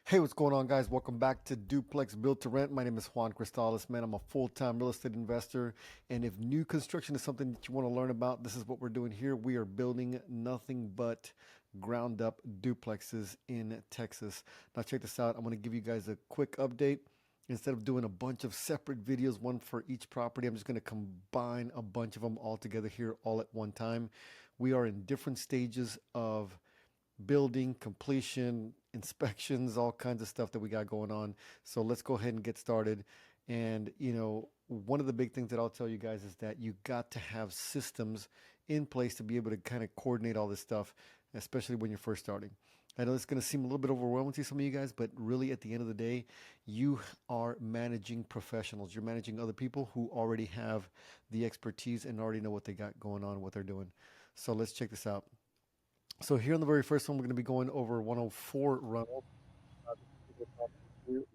Hey, what's going on, guys? Welcome back to Duplex Build to Rent. My name is Juan Cristales. Man, I'm a full-time real estate investor. And if new construction is something that you want to learn about, this is what we're doing here. We are building nothing but ground up duplexes in Texas. Now, check this out. I'm going to give you guys a quick update. Instead of doing a bunch of separate videos, one for each property, I'm just going to combine a bunch of them all together here all at one time. We are in different stages of building, completion, inspections, all kinds of stuff that we got going on. So let's go ahead and get started. And, one of the big things that I'll tell you guys is that you got to have systems in place to be able to kind of coordinate all this stuff, especially when you're first starting. I know it's going to seem a little bit overwhelming to some of you guys, but really at the end of the day, you are managing professionals. You're managing other people who already have the expertise and already know what they got going on, what they're doing. So let's check this out. So here on the very first one, we're going to be going over 104 Ronald.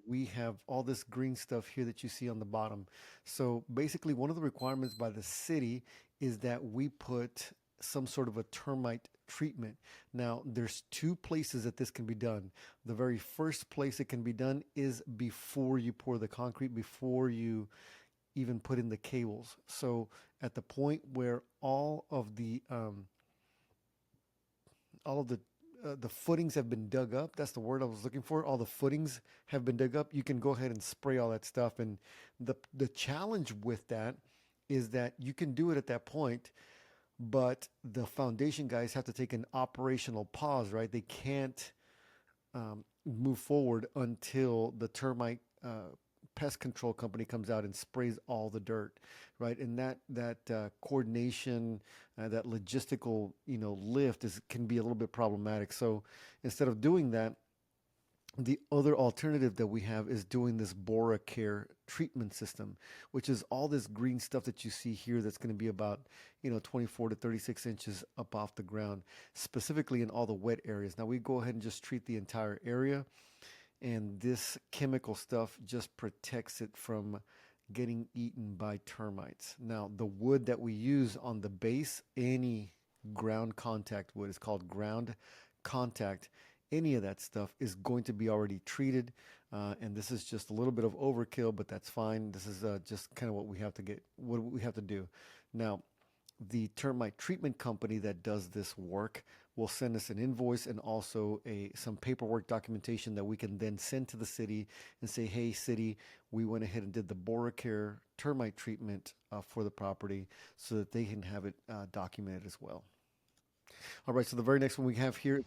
We have all this green stuff here that you see on the bottom. So basically, one of the requirements by the city is that we put some sort of a termite treatment. Now, there's two places that this can be done. The very first place it can be done is before you pour the concrete, before you even put in the cables. So at the point where all of the footings have been dug up. That's the word I was looking for. All the footings have been dug up. You can go ahead and spray all that stuff. And the challenge with that is that you can do it at that point, but the foundation guys have to take an operational pause, right? They can't move forward until the termite pest control company comes out and sprays all the dirt, right? And that coordination, that logistical, lift is can be a little bit problematic. So instead of doing that, the other alternative that we have is doing this Bora Care treatment system, which is all this green stuff that you see here that's going to be about, 24 to 36 inches up off the ground, specifically in all the wet areas. Now we go ahead and just treat the entire area, and this chemical stuff just protects it from getting eaten by termites. Now, the wood that we use on the base, any ground contact wood is called ground contact. Any of that stuff is going to be already treated, and this is just a little bit of overkill, but that's fine. This is just kind of what we have to do. Now, the termite treatment company that does this work will send us an invoice and also some paperwork documentation that we can then send to the city and say, hey, city, we went ahead and did the Boracare termite treatment for the property so that they can have it documented as well. All right, so the very next one we have here.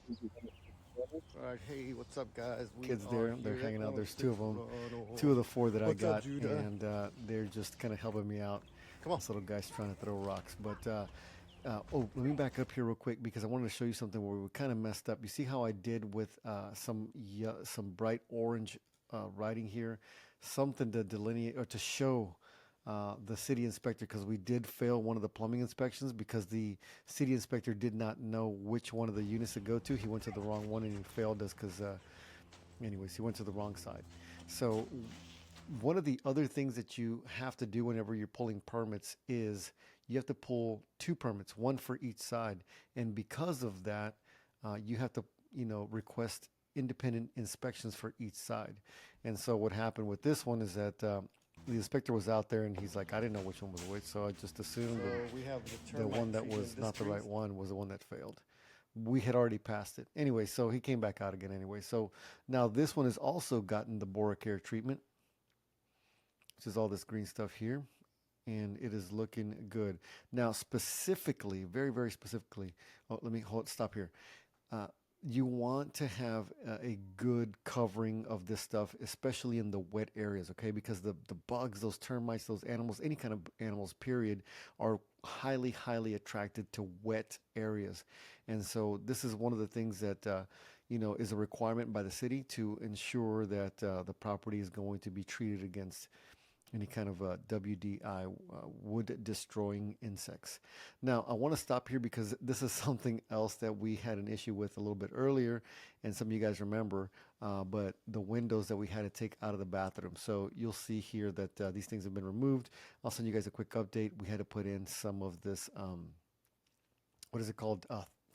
All right, hey, what's up, guys? We Kids are there, they're here at hanging out. There's two 106 of them, two of Ronald. the four that I What's up, got, Judah? and they're just kind of helping me out. Come on. This little guy's trying to throw rocks, but let me back up here real quick because I wanted to show you something where we kind of messed up. You see how I did with some bright orange writing here, something to delineate or to show the city inspector, because we did fail one of the plumbing inspections because the city inspector did not know which one of the units to go to. He went to the wrong one and he failed us because, anyways, he went to the wrong side. So one of the other things that you have to do whenever you're pulling permits is you have to pull two permits, one for each side. And because of that, you have to, request independent inspections for each side. And so what happened with this one is that the inspector was out there and he's like, I didn't know which one was which. So I just assumed So that we have the the one termite that treatment. was This not the green. right one was the one that failed. We had already passed it. Anyway, so he came back out again anyway. So now this one has also gotten the Boracare treatment, which is all this green stuff here, and it is looking good. Now, specifically, very, very specifically, let me stop here. Uh, you want to have a good covering of this stuff, especially in the wet areas, okay? Because the bugs, those termites, those animals, any kind of animals, period, are highly, highly attracted to wet areas. And so this is one of the things that, is a requirement by the city to ensure that the property is going to be treated against any kind of WDI, wood destroying insects. Now, I want to stop here because this is something else that we had an issue with a little bit earlier, and some of you guys remember, but the windows that we had to take out of the bathroom. So you'll see here that these things have been removed. I'll send you guys a quick update. We had to put in some of this, what is it called?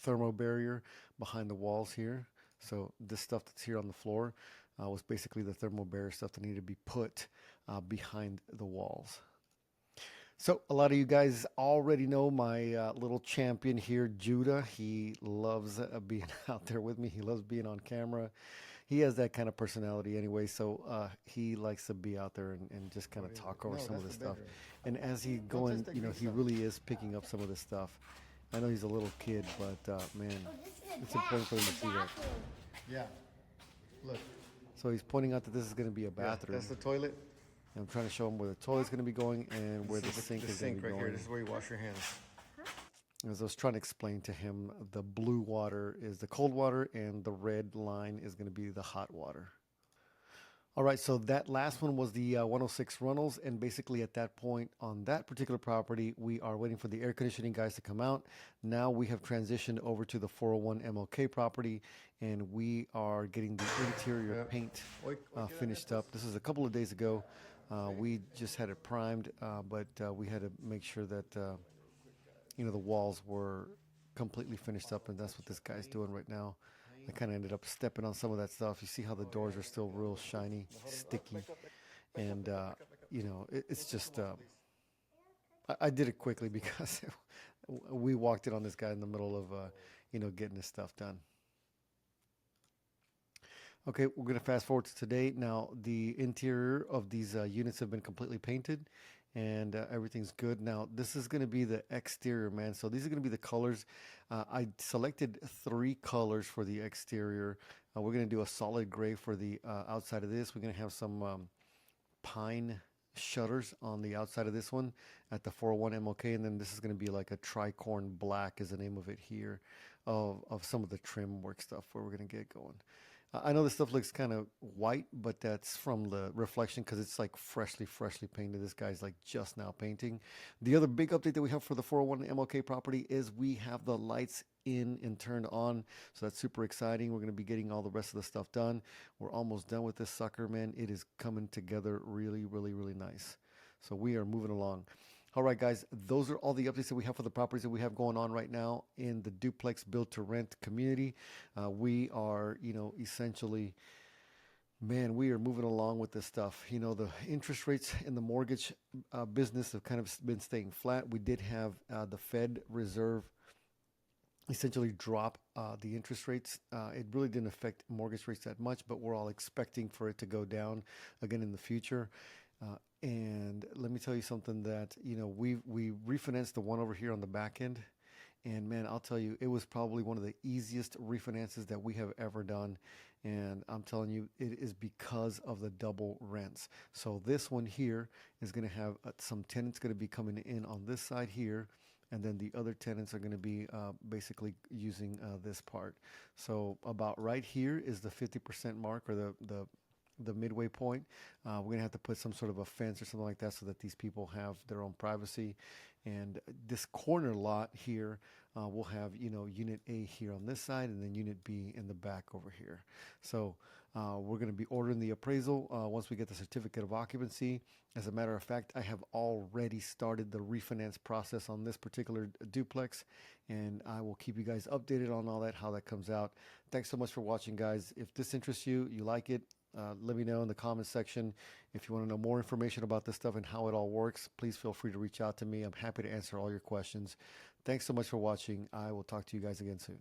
Thermo barrier behind the walls here. So this stuff that's here on the floor was basically the thermal barrier stuff that needed to be put behind the walls. So a lot of you guys already know my little champion here, Judah. He loves being out there with me. He loves being on camera. He has that kind of personality anyway, so he likes to be out there and just kind What of is talk it? over No, some of that's this the stuff. bedroom. And as he No, going, just the you know, green he stuff. really is picking up some of this stuff. I know he's a little kid, but man, it's important for him to see that. Yeah. Look. So he's pointing out that this is going to be a Yeah, bathroom. that's the toilet. And I'm trying to show him where the toilet's going to be going and where This the is sink the is going to sink be right here. going. This is where you wash your hands. As I was trying to explain to him, the blue water is the cold water and the red line is going to be the hot water. All right, so that last one was the 106 Runnels, and basically at that point on that particular property, we are waiting for the air conditioning guys to come out. Now we have transitioned over to the 401 MLK property, and we are getting the interior Yeah. paint Hoy queda finished después. up. This is a couple of days ago. We just had it primed, but we had to make sure that the walls were completely finished up, and that's what this guy's doing right now. I kind of ended up stepping on some of that stuff. You see how the doors are still real shiny, sticky, and it's just I did it quickly because we walked in on this guy in the middle of getting his stuff done. Okay, we're gonna fast forward to today. Now, the interior of these units have been completely painted, and everything's good. Now, this is gonna be the exterior, man. So these are gonna be the colors. I selected three colors for the exterior. We're gonna do a solid gray for the outside of this. We're gonna have some pine shutters on the outside of this one at the 401 MLK, and then this is going to be like a tricorn black is the name of it here, of some of the trim work stuff where we're going to get going. I know this stuff looks kind of white, but that's from the reflection because it's like freshly painted. This guy's like just now painting. The other big update that we have for the 401 MLK property is we have the lights in and turned on. So that's super exciting. We're going to be getting all the rest of the stuff done. We're almost done with this sucker, man. It is coming together really nice. So we are moving along. All right, guys, those are all the updates that we have for the properties that we have going on right now in the duplex build to rent community. We are, essentially, man, we are moving along with this stuff. The interest rates in the mortgage business have kind of been staying flat. We did have the Fed Reserve essentially drop the interest rates. It really didn't affect mortgage rates that much, but we're all expecting for it to go down again in the future. And let me tell you something that we refinanced the one over here on the back end, and man, I'll tell you, it was probably one of the easiest refinances that we have ever done. And I'm telling you, it is because of the double rents. So this one here is going to have some tenants going to be coming in on this side here, and then the other tenants are going to be basically using this part. So about right here is the 50% mark, or the midway point. We're going to have to put some sort of a fence or something like that so that these people have their own privacy. And this corner lot here will have, unit A here on this side and then unit B in the back over here. So we're going to be ordering the appraisal once we get the certificate of occupancy. As a matter of fact, I have already started the refinance process on this particular duplex, and I will keep you guys updated on all that, how that comes out. Thanks so much for watching, guys. If this interests you, you like it, let me know in the comments section. If you want to know more information about this stuff and how it all works, please feel free to reach out to me. I'm happy to answer all your questions. Thanks so much for watching. I will talk to you guys again soon.